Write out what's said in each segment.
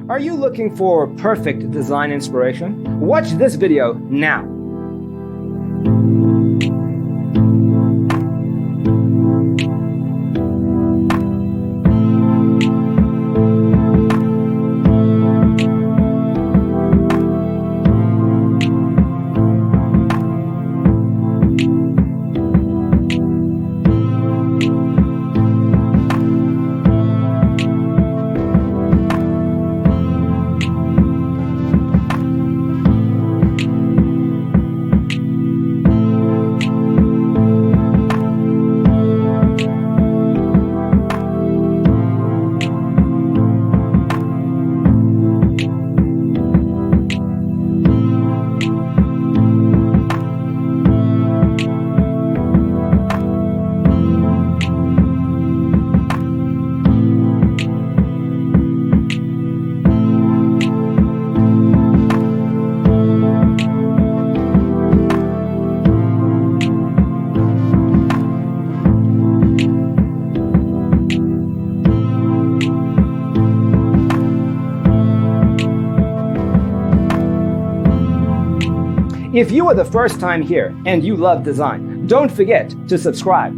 Are you looking for perfect design inspiration? Watch this video now. If you are the first time here and you love design, don't forget to subscribe.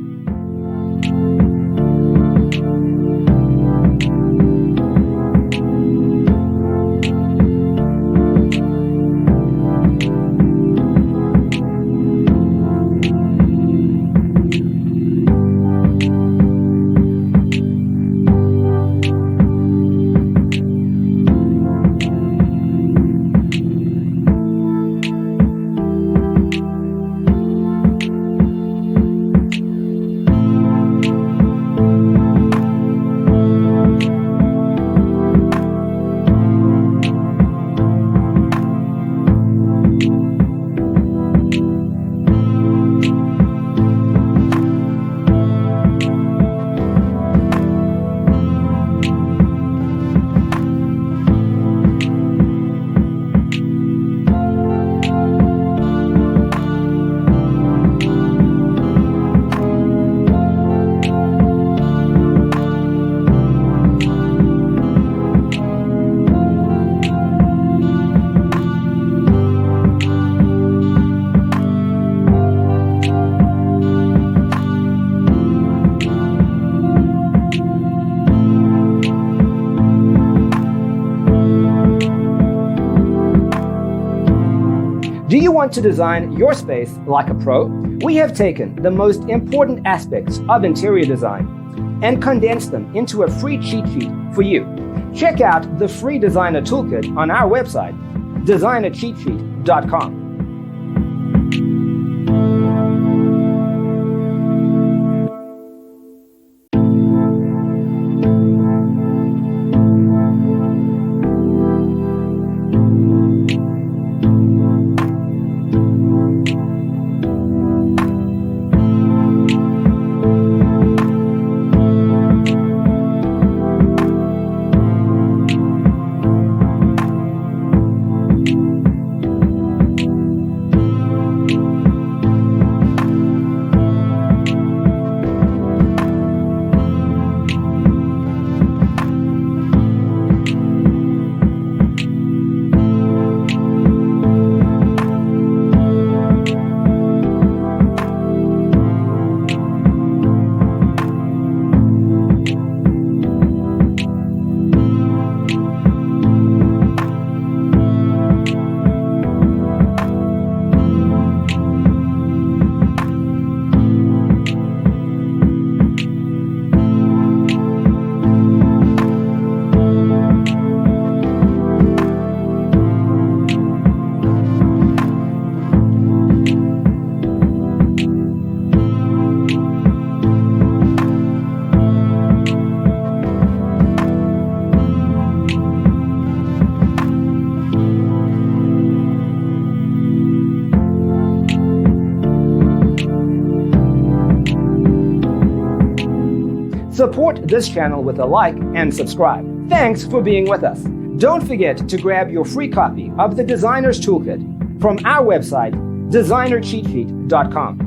Do you want to design your space like a pro? We have taken the most important aspects of interior design and condensed them into a free cheat sheet for you. Check out the free designer toolkit on our website, designercheatsheet.com. Support this channel with a like and subscribe. Thanks for being with us. Don't forget to grab your free copy of the Designer's Toolkit from our website, designercheatsheet.com.